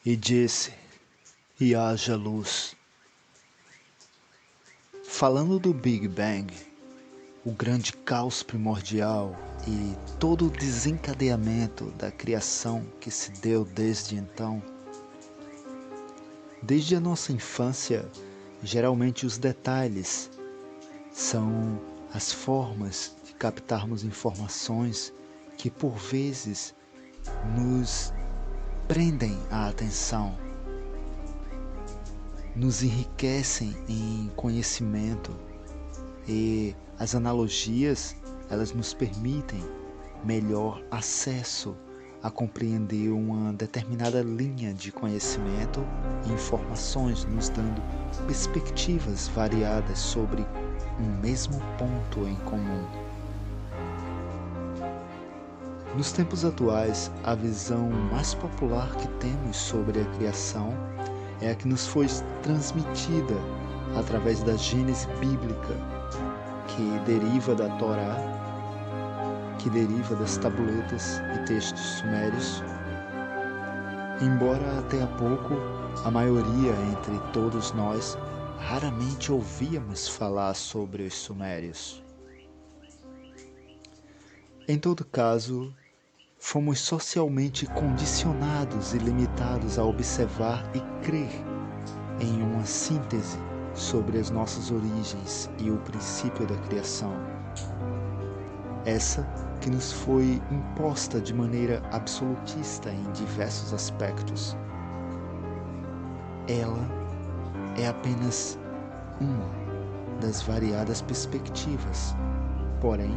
E disse, e haja luz. Falando do Big Bang, o grande caos primordial e todo o desencadeamento da criação que se deu desde então. Desde a nossa infância, geralmente os detalhes são as formas de captarmos informações que por vezes nos prendem a atenção, nos enriquecem em conhecimento e as analogias elas nos permitem melhor acesso a compreender uma determinada linha de conhecimento e informações, nos dando perspectivas variadas sobre um mesmo ponto em comum. Nos tempos atuais, a visão mais popular que temos sobre a criação é a que nos foi transmitida através da Gênese bíblica, que deriva da Torá, que deriva das tabuletas e textos sumérios. Embora até há pouco a maioria entre todos nós raramente ouvíamos falar sobre os sumérios. Em todo caso, fomos socialmente condicionados e limitados a observar e crer em uma síntese sobre as nossas origens e o princípio da criação. Essa que nos foi imposta de maneira absolutista em diversos aspectos. Ela é apenas uma das variadas perspectivas, porém,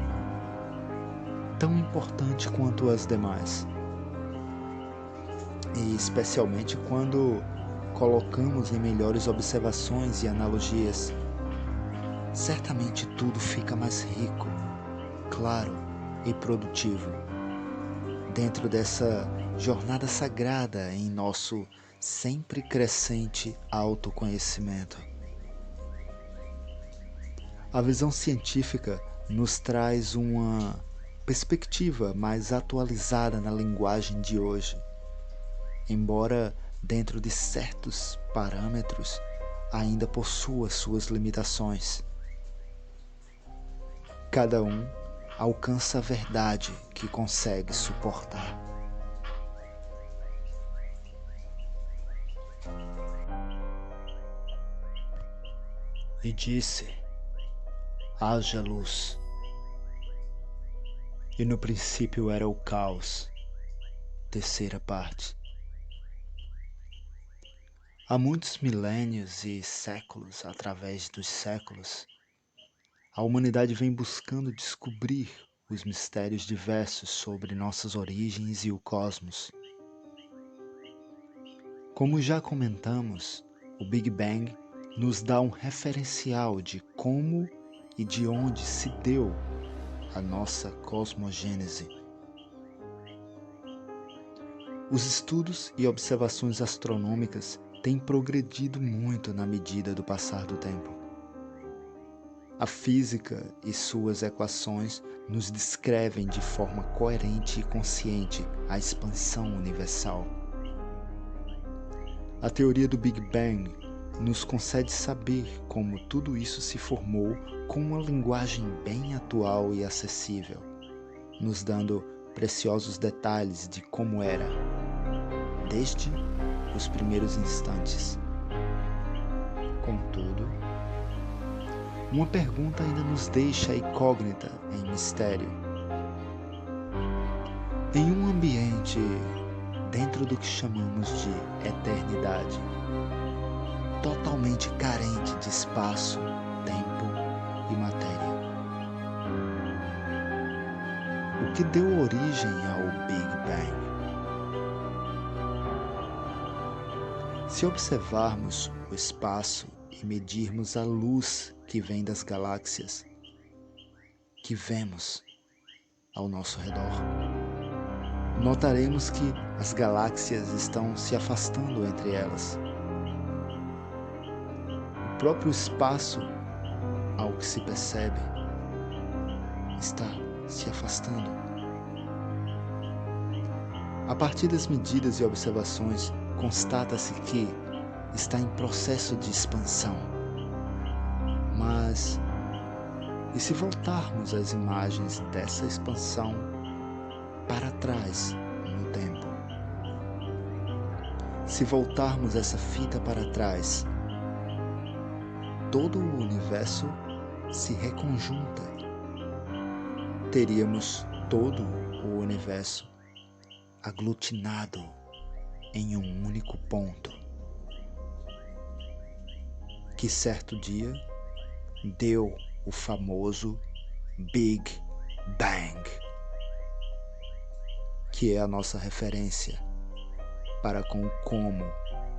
tão importante quanto as demais. E especialmente quando colocamos em melhores observações e analogias, certamente tudo fica mais rico, claro e produtivo, dentro dessa jornada sagrada em nosso sempre crescente autoconhecimento. A visão científica nos traz uma perspectiva mais atualizada na linguagem de hoje, embora dentro de certos parâmetros ainda possua suas limitações. Cada um alcança a verdade que consegue suportar. E disse, haja luz. E no princípio era o caos. Terceira parte. Há muitos milênios e séculos, através dos séculos, a humanidade vem buscando descobrir os mistérios diversos sobre nossas origens e o cosmos. Como já comentamos, o Big Bang nos dá um referencial de como e de onde se deu a nossa cosmogênese. Os estudos e observações astronômicas têm progredido muito na medida do passar do tempo. A física e suas equações nos descrevem de forma coerente e consciente a expansão universal. A teoria do Big Bang nos concede saber como tudo isso se formou com uma linguagem bem atual e acessível, nos dando preciosos detalhes de como era, desde os primeiros instantes. Contudo, uma pergunta ainda nos deixa incógnita em mistério. Em um ambiente dentro do que chamamos de eternidade, totalmente carente de espaço, tempo e matéria, o que deu origem ao Big Bang? Se observarmos o espaço e medirmos a luz que vem das galáxias que vemos ao nosso redor, notaremos que as galáxias estão se afastando entre elas. O próprio espaço, ao que se percebe, está se afastando. A partir das medidas e observações, constata-se que está em processo de expansão. Mas, e se voltarmos as imagens dessa expansão para trás no tempo? Se voltarmos essa fita para trás, todo o universo se reconjunta. Teríamos todo o universo aglutinado em um único ponto, que certo dia deu o famoso Big Bang, que é a nossa referência para com como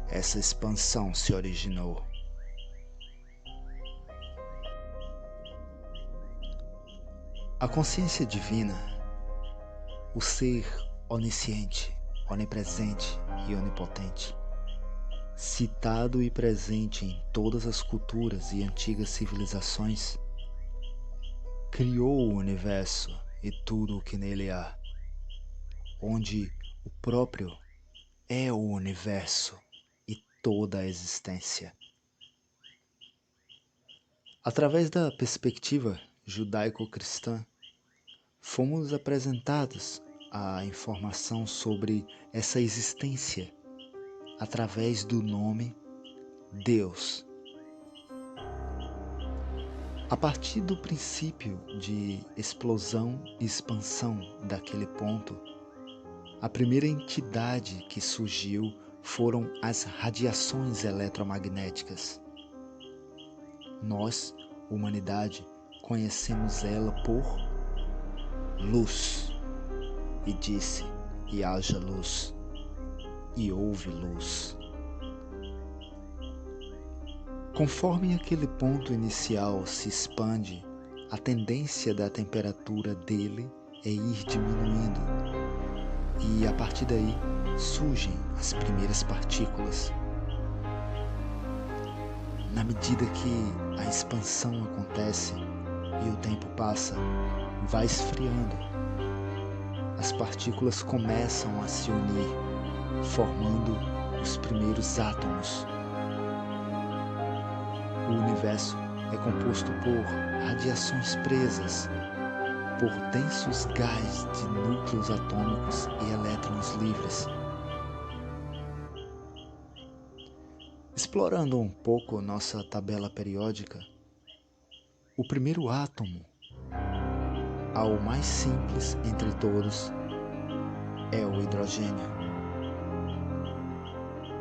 essa expansão se originou. A consciência divina, o ser onisciente, onipresente e onipotente, citado e presente em todas as culturas e antigas civilizações, criou o universo e tudo o que nele há, onde o próprio é o universo e toda a existência. Através da perspectiva judaico-cristã, fomos apresentados a informação sobre essa existência através do nome Deus. A partir do princípio de explosão e expansão daquele ponto, a primeira entidade que surgiu foram as radiações eletromagnéticas. Nós, humanidade, conhecemos ela por luz. E disse, e haja luz, e houve luz. Conforme aquele ponto inicial se expande, a tendência da temperatura dele é ir diminuindo, e a partir daí surgem as primeiras partículas. Na medida que a expansão acontece e o tempo passa, vai esfriando. As partículas começam a se unir, formando os primeiros átomos. O universo é composto por radiações presas, por densos gás de núcleos atômicos e elétrons livres. Explorando um pouco nossa tabela periódica, o primeiro átomo, ao mais simples entre todos, é o hidrogênio.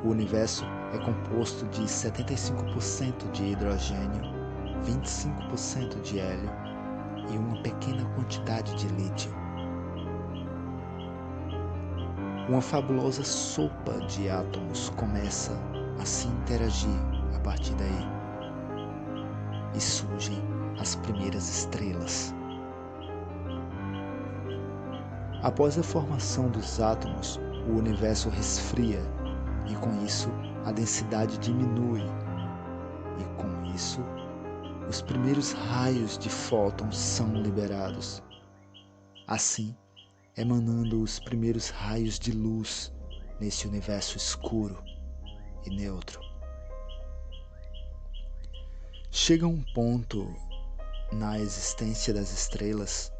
O universo é composto de 75% de hidrogênio, 25% de hélio e uma pequena quantidade de lítio. Uma fabulosa sopa de átomos começa a se interagir a partir daí e surgem as primeiras estrelas. Após a formação dos átomos, o universo resfria e com isso a densidade diminui e com isso os primeiros raios de fótons são liberados, assim emanando os primeiros raios de luz nesse universo escuro e neutro. Chega um ponto na existência das estrelas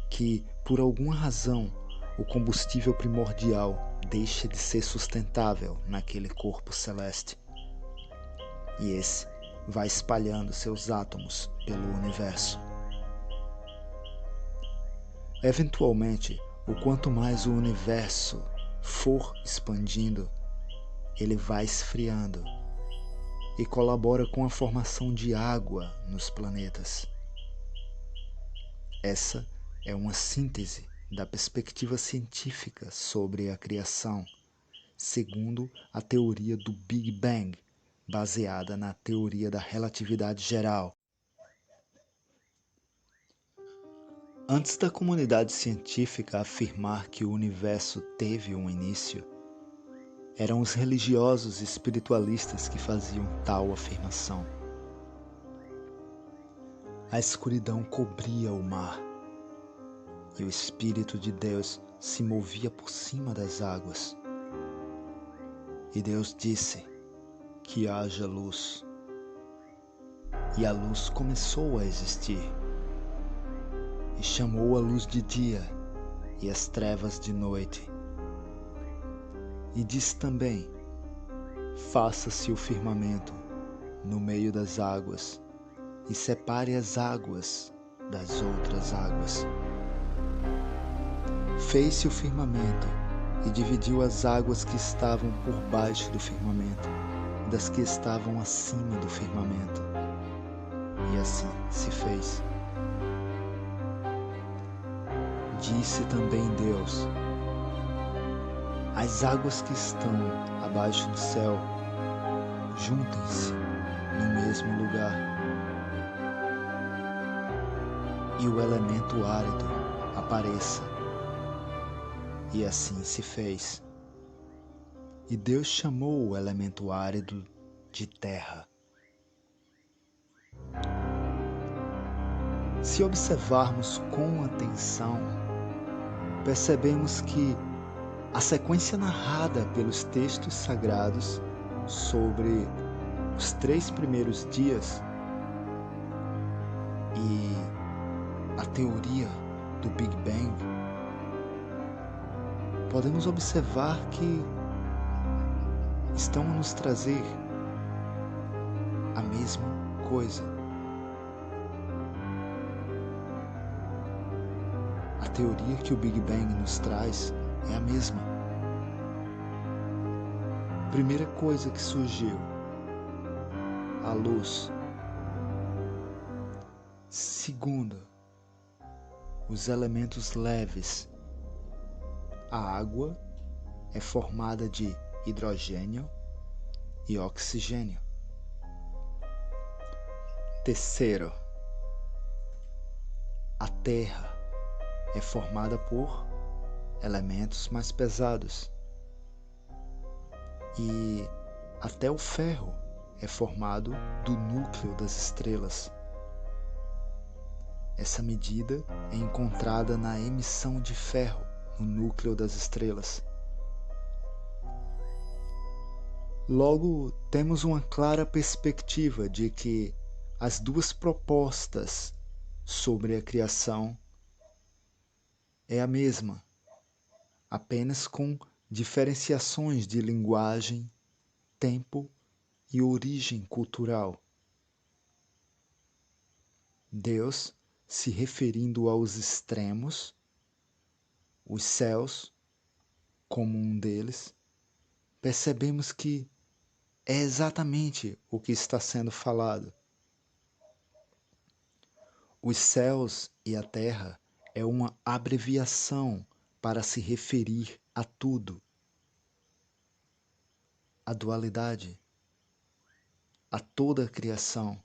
que, por alguma razão, o combustível primordial deixa de ser sustentável naquele corpo celeste. E esse vai espalhando seus átomos pelo universo. Eventualmente, o quanto mais o universo for expandindo, ele vai esfriando e colabora com a formação de água nos planetas. Essa é uma síntese da perspectiva científica sobre a criação, segundo a teoria do Big Bang, baseada na teoria da relatividade geral. Antes da comunidade científica afirmar que o universo teve um início, eram os religiosos e espiritualistas que faziam tal afirmação. A escuridão cobria o mar, e o Espírito de Deus se movia por cima das águas. E Deus disse que haja luz. E a luz começou a existir. E chamou a luz de dia e as trevas de noite. E disse também: faça-se o firmamento no meio das águas, e separe as águas das outras águas. Fez-se o firmamento e dividiu as águas que estavam por baixo do firmamento das que estavam acima do firmamento. E assim se fez. Disse também Deus: as águas que estão abaixo do céu juntem-se no mesmo lugar, e o elemento árido apareça. E assim se fez. E Deus chamou o elemento árido de terra. Se observarmos com atenção, percebemos que a sequência narrada pelos textos sagrados sobre os 3 primeiros dias e a teoria do Big Bang, podemos observar que estão a nos trazer a mesma coisa. A teoria que o Big Bang nos traz é a mesma. Primeira coisa que surgiu: a luz. Segunda, os elementos leves. A água é formada de hidrogênio e oxigênio. Terceiro, a Terra é formada por elementos mais pesados. E até o ferro é formado do núcleo das estrelas. Essa medida é encontrada na emissão de ferro no núcleo das estrelas. Logo, temos uma clara perspectiva de que as duas propostas sobre a criação é a mesma, apenas com diferenciações de linguagem, tempo e origem cultural. Deus se referindo aos extremos, os céus como um deles, percebemos que é exatamente o que está sendo falado. Os céus e a terra é uma abreviação para se referir a tudo. A dualidade, a toda a criação.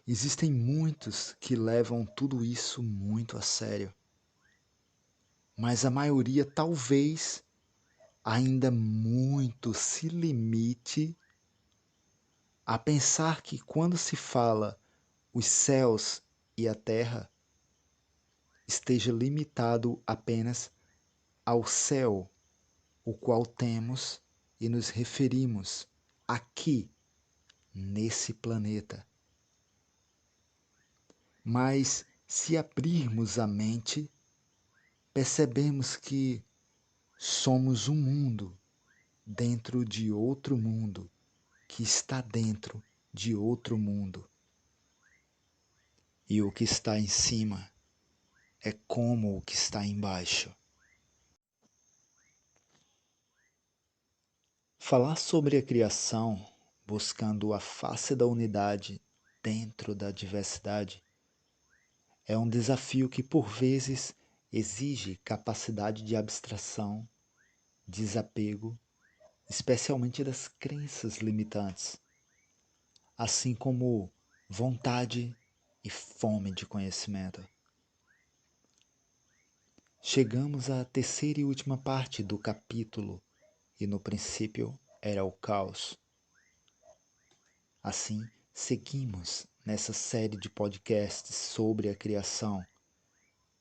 Existem muitos que levam tudo isso muito a sério, mas a maioria talvez ainda muito se limite a pensar que quando se fala os céus e a terra, esteja limitado apenas ao céu, o qual temos e nos referimos aqui, nesse planeta. Mas se abrirmos a mente, percebemos que somos um mundo dentro de outro mundo, que está dentro de outro mundo. E o que está em cima é como o que está embaixo. Falar sobre a criação, buscando a face da unidade dentro da diversidade, é um desafio que por vezes exige capacidade de abstração, desapego, especialmente das crenças limitantes, assim como vontade e fome de conhecimento. Chegamos à terceira e última parte do capítulo, e no princípio era o caos. Assim, seguimos nessa série de podcasts sobre a criação,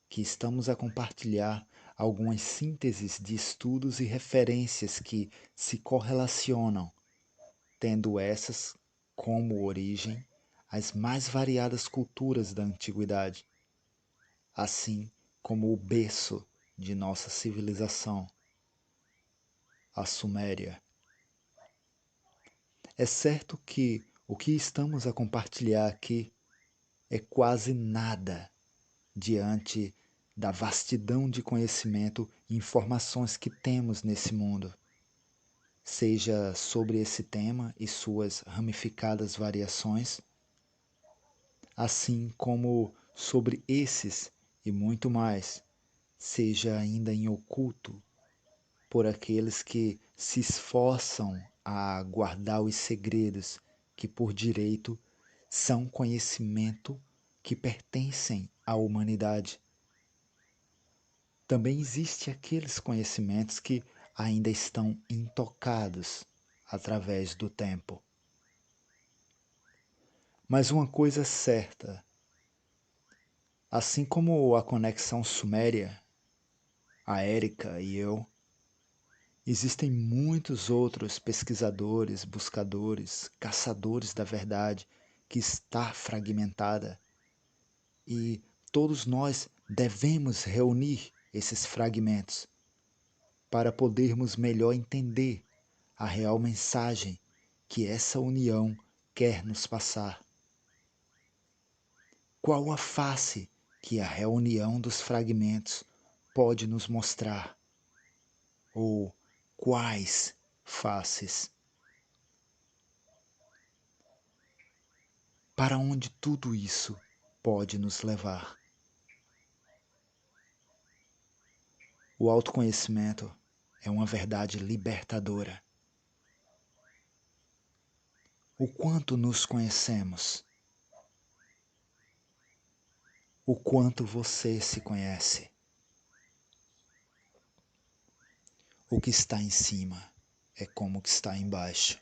que estamos a compartilhar algumas sínteses de estudos e referências que se correlacionam, tendo essas como origem as mais variadas culturas da antiguidade, assim como o berço de nossa civilização, a Suméria. É certo que o que estamos a compartilhar aqui é quase nada diante da vastidão de conhecimento e informações que temos nesse mundo, seja sobre esse tema e suas ramificadas variações, assim como sobre esses e muito mais, seja ainda em oculto por aqueles que se esforçam a guardar os segredos que por direito são conhecimento que pertencem à humanidade. Também existem aqueles conhecimentos que ainda estão intocados através do tempo. Mas uma coisa é certa, assim como a conexão suméria, a Érica e eu, existem muitos outros pesquisadores, buscadores, caçadores da verdade que está fragmentada e todos nós devemos reunir esses fragmentos para podermos melhor entender a real mensagem que essa união quer nos passar. Qual a face que a reunião dos fragmentos pode nos mostrar? Ou quais faces? Para onde tudo isso pode nos levar? O autoconhecimento é uma verdade libertadora. O quanto nos conhecemos? O quanto você se conhece? O que está em cima é como o que está embaixo.